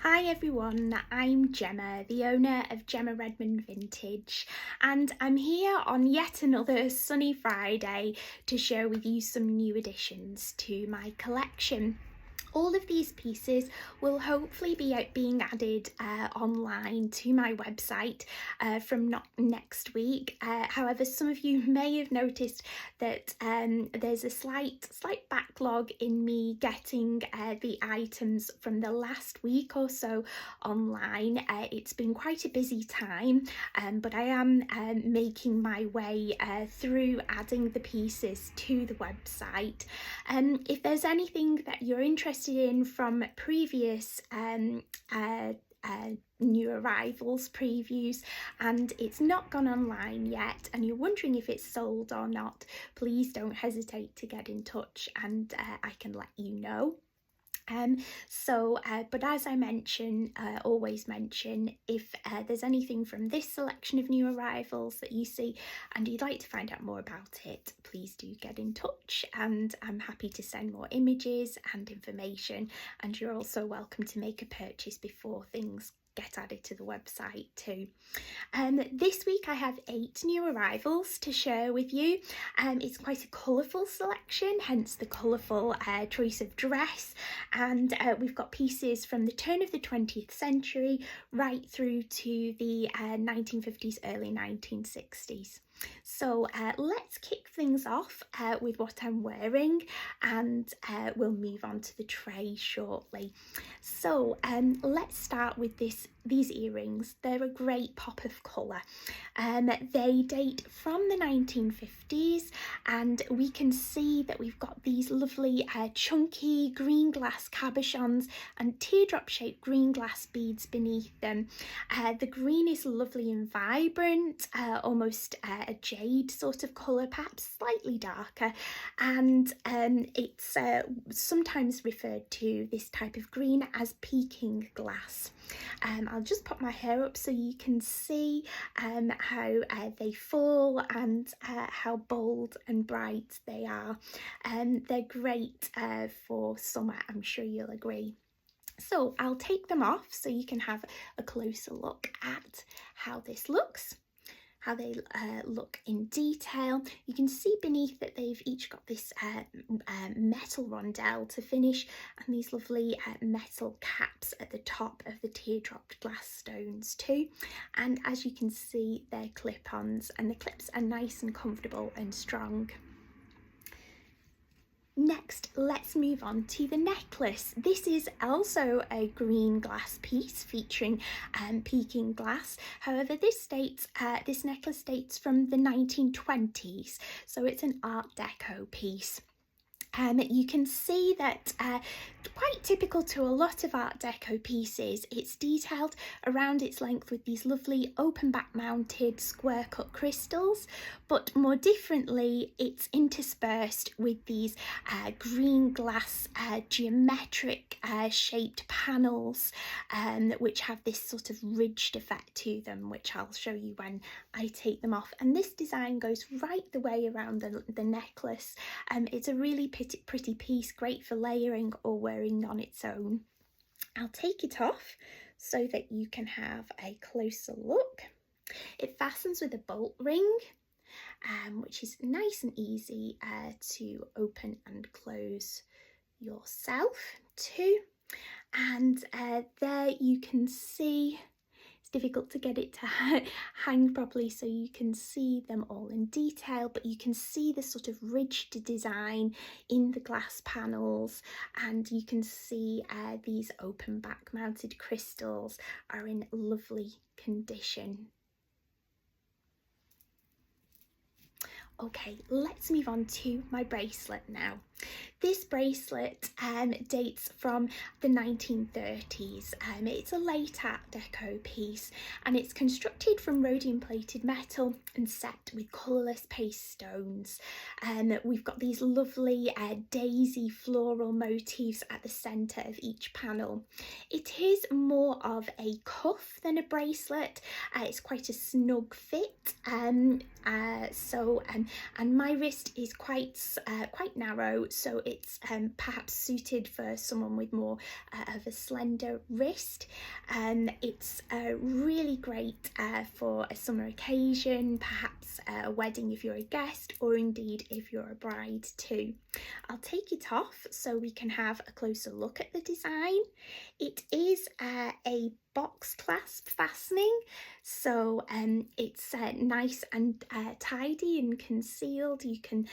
Hi everyone, I'm Gemma, the owner of Gemma Redmond Vintage, and I'm here on yet another sunny Friday to share with you some new additions to my collection. All of these pieces will hopefully be being added online to my website from next week. However, some of you may have noticed that there's a slight backlog in me getting the items from the last week or so online. It's been quite a busy time, but I am making my way through adding the pieces to the website. If there's anything that you're interested in from previous new arrivals previews and it's not gone online yet and you're wondering if it's sold or not, please don't hesitate to get in touch and I can let you know. But as I always mention, if there's anything from this selection of new arrivals that you see and you'd like to find out more about it, please do get in touch and I'm happy to send more images and information, and you're also welcome to make a purchase before things get added to the website too. This week I have 8 new arrivals to share with you. It's quite a colourful selection, hence the colourful choice of dress, and we've got pieces from the turn of the 20th century right through to the 1950s, early 1960s. So let's kick things off with what I'm wearing, and we'll move on to the tray shortly. So let's start with these earrings. They're a great pop of colour. They date from the 1950s, and we can see that we've got these lovely chunky green glass cabochons and teardrop shaped green glass beads beneath them. The green is lovely and vibrant, almost a jade sort of colour, perhaps slightly darker, and it's sometimes referred to, this type of green, as peking glass. I'll just pop my hair up so you can see how they fall and how bold and bright they are. They're great for summer, I'm sure you'll agree. So I'll take them off so you can have a closer look at how this looks, how they look in detail. You can see beneath that they've each got this metal rondelle to finish, and these lovely metal caps at the top of the teardrop glass stones too. And as you can see, they're clip-ons, and the clips are nice and comfortable and strong. Next, let's move on to the necklace. This is also a green glass piece featuring peking glass. However, this necklace dates from the 1920s, so it's an Art Deco piece. You can see that quite typical to a lot of Art Deco pieces, it's detailed around its length with these lovely open back mounted square cut crystals, but more differently it's interspersed with these green glass geometric shaped panels which have this sort of ridged effect to them, which I'll show you when I take them off. And this design goes right the way around the necklace. It's a really pretty piece, great for layering or wearing on its own. I'll take it off so that you can have a closer look. It fastens with a bolt ring, which is nice and easy to open and close yourself too. And there you can see, it's difficult to get it to hang properly so you can see them all in detail, but you can see the sort of ridged design in the glass panels, and you can see these open back mounted crystals are in lovely condition. Okay, let's move on to my bracelet now. This bracelet dates from the 1930s. It's a late Art Deco piece, and it's constructed from rhodium plated metal and set with colourless paste stones. We've got these lovely daisy floral motifs at the centre of each panel. It is more of a cuff than a bracelet. It's quite a snug fit, and my wrist is quite narrow, so it's perhaps suited for someone with more of a slender wrist. It's really great for a summer occasion, perhaps a wedding if you're a guest, or indeed if you're a bride too. I'll take it off so we can have a closer look at the design. It is a box clasp fastening, so it's nice and tidy and concealed. You can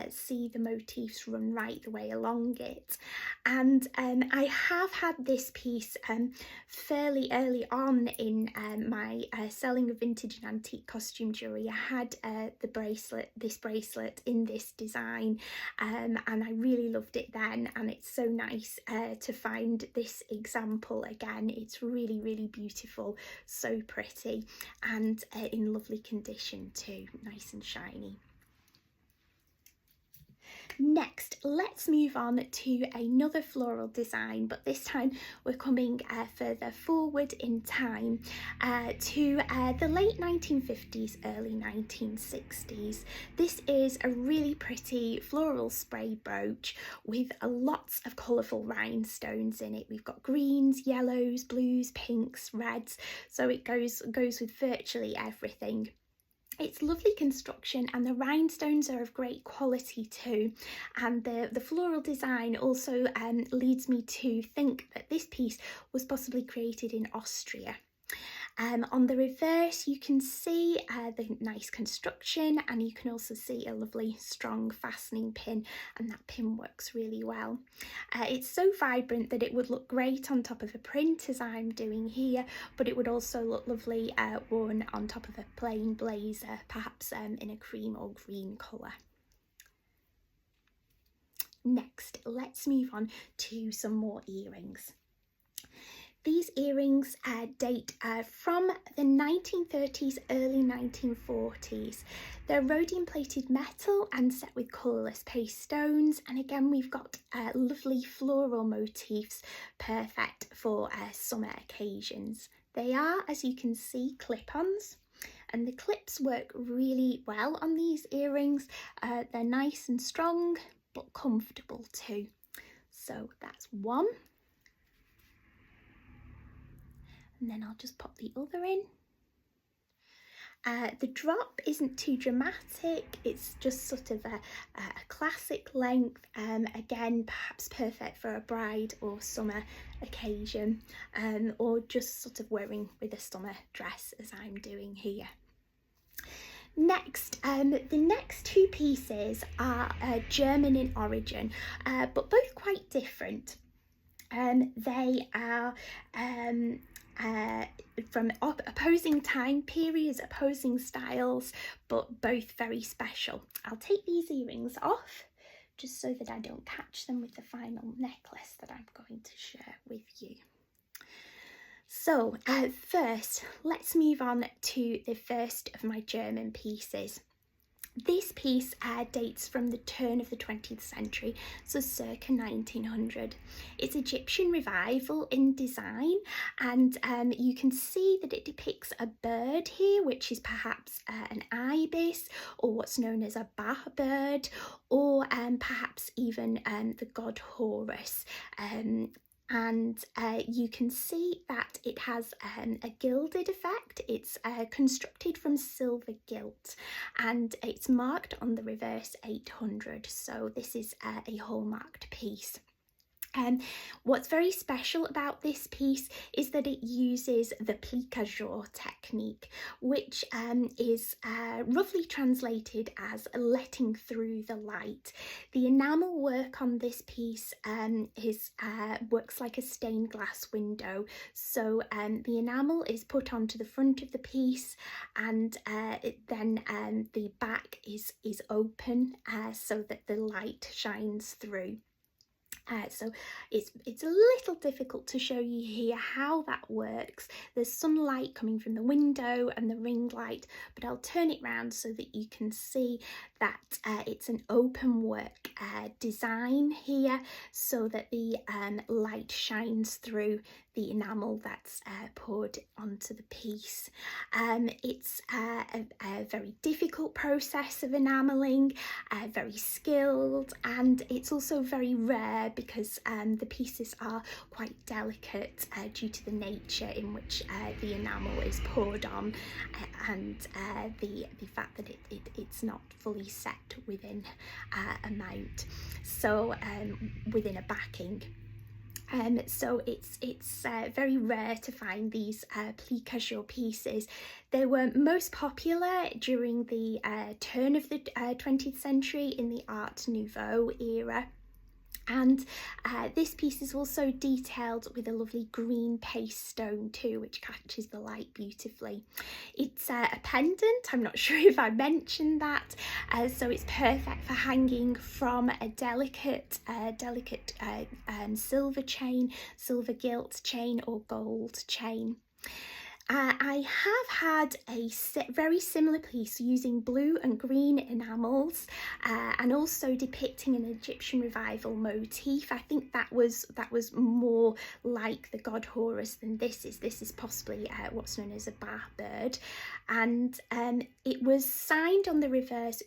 see the motifs run right the way along it, and I have had this piece fairly early on in my selling of vintage and antique costume jewellery. I had this bracelet in this design, and I really loved it then, and it's so nice to find this example again. It's really beautiful, so pretty, and in lovely condition too, nice and shiny. Next, let's move on to another floral design, but this time we're coming further forward in time to the late 1950s, early 1960s. This is a really pretty floral spray brooch with lots of colourful rhinestones in it. We've got greens, yellows, blues, pinks, reds, so it goes with virtually everything. It's lovely construction, and the rhinestones are of great quality too, and the floral design also leads me to think that this piece was possibly created in Austria. On the reverse you can see the nice construction, and you can also see a lovely strong fastening pin, and that pin works really well. It's so vibrant that it would look great on top of a print as I'm doing here, but it would also look lovely worn on top of a plain blazer, perhaps in a cream or green colour. Next, let's move on to some more earrings. These earrings date from the 1930s, early 1940s. They're rhodium plated metal and set with colourless paste stones, and again we've got lovely floral motifs, perfect for summer occasions. They are, as you can see, clip-ons, and the clips work really well on these earrings. They're nice and strong but comfortable too. So that's one. And then I'll just pop the other in. The drop isn't too dramatic, it's just sort of a classic length, again perhaps perfect for a bride or summer occasion, or just sort of wearing with a summer dress as I'm doing here. Next, the next two pieces are German in origin, but both quite different. They are from opposing time periods, opposing styles, but both very special. I'll take these earrings off just so that I don't catch them with the final necklace that I'm going to share with you. So first, let's move on to the first of my German pieces. This piece dates from the turn of the 20th century, so circa 1900. It's Egyptian revival in design, and you can see that it depicts a bird here, which is perhaps an ibis, or what's known as a Ba bird, or perhaps even the god Horus. And you can see that it has a gilded effect. It's constructed from silver gilt, and it's marked on the reverse 800, so this is a hallmarked piece. What's very special about this piece is that it uses the plique-à-jour technique, which is roughly translated as letting through the light. The enamel work on this piece works like a stained glass window, so the enamel is put onto the front of the piece, and then the back is open so that the light shines through. So it's a little difficult to show you here how that works. There's some light coming from the window and the ring light, but I'll turn it round so that you can see that it's an open work design here, so that the light shines through the enamel that's poured onto the piece. It's a very difficult process of enamelling, very skilled, and it's also very rare because the pieces are quite delicate due to the nature in which the enamel is poured on, and the fact that it's not fully set within a mount, so within a backing. So it's very rare to find these pli cachot pieces. They were most popular during the turn of the 20th century in the Art Nouveau era. And this piece is also detailed with a lovely green paste stone too, which catches the light beautifully. It's a pendant, I'm not sure if I mentioned that, so it's perfect for hanging from a delicate silver chain, silver gilt chain or gold chain. I have had a very similar piece using blue and green enamels and also depicting an Egyptian revival motif. I think that was more like the god Horus than this is. This is possibly what's known as a Ba bird, and it was signed on the reverse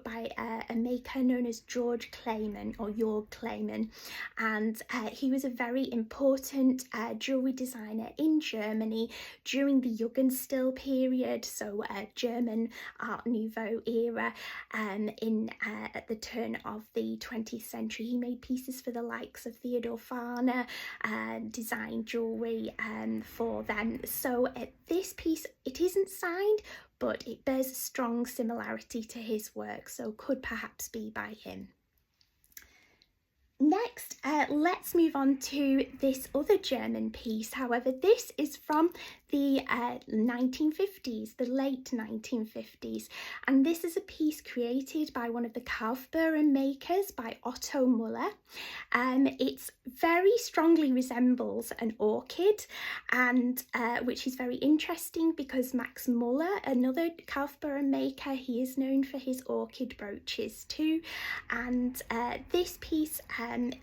by a maker known as George Clayman, or Jörg Clayman, and he was a very important jewellery designer in Germany during the Jugendstil period, so German Art Nouveau era. At the turn of the 20th century, he made pieces for the likes of Theodor Fahner, designed jewellery for them. So this piece, it isn't signed, but it bears a strong similarity to his work, so could perhaps be by him. Next, let's move on to this other German piece. However, this is from the 1950s, the late 1950s, and this is a piece created by one of the Kaufbeuren makers, by Otto Muller. It very strongly resembles an orchid, and which is very interesting because Max Muller, another Kaufbeuren maker, he is known for his orchid brooches too, and this piece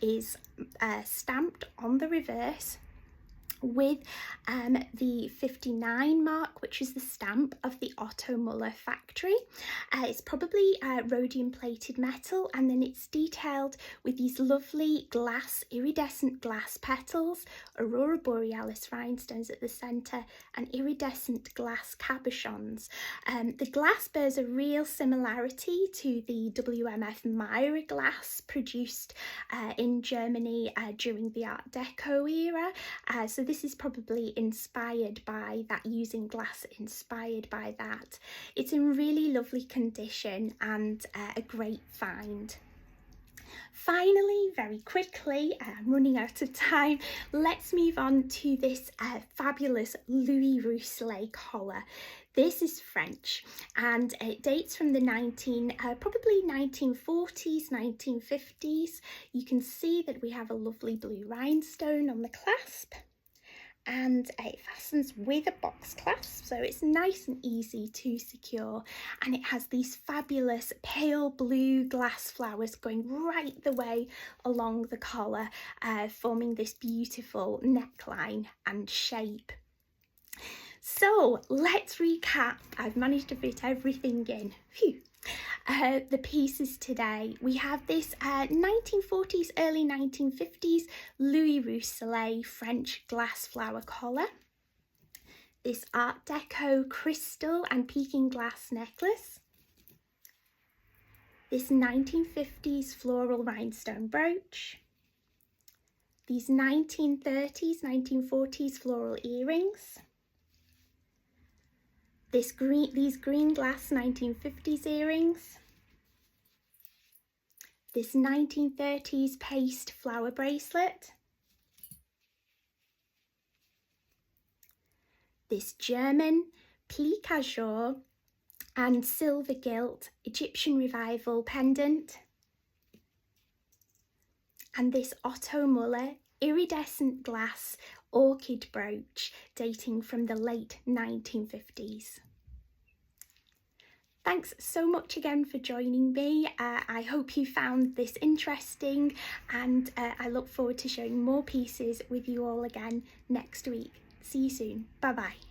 is stamped on the reverse with the 59 mark, which is the stamp of the Otto Muller factory. It's probably rhodium plated metal, and then it's detailed with these lovely iridescent glass petals, aurora borealis rhinestones at the centre, and iridescent glass cabochons. The glass bears a real similarity to the WMF Myra glass produced in Germany during the Art Deco era. So this is probably inspired by that, using glass inspired by that. It's in really lovely condition and a great find. Finally, very quickly, I'm running out of time, let's move on to this fabulous Louis Rousselet collar. This is French, and it dates from the probably 1940s, 1950s. You can see that we have a lovely blue rhinestone on the clasp, and it fastens with a box clasp, so it's nice and easy to secure, and it has these fabulous pale blue glass flowers going right the way along the collar, forming this beautiful neckline and shape. So let's recap. I've managed to fit everything in. Phew. The pieces today. We have this 1940s, early 1950s Louis Rousselet French glass flower collar, this Art Deco crystal and peking glass necklace, this 1950s floral rhinestone brooch, these 1930s, 1940s floral earrings, these green glass 1950s earrings, this 1930s paste flower bracelet, this German pli cachot and silver gilt Egyptian revival pendant, and this Otto Muller iridescent glass orchid brooch dating from the late 1950s. Thanks so much again for joining me. I hope you found this interesting, and I look forward to sharing more pieces with you all again next week. See you soon. Bye bye.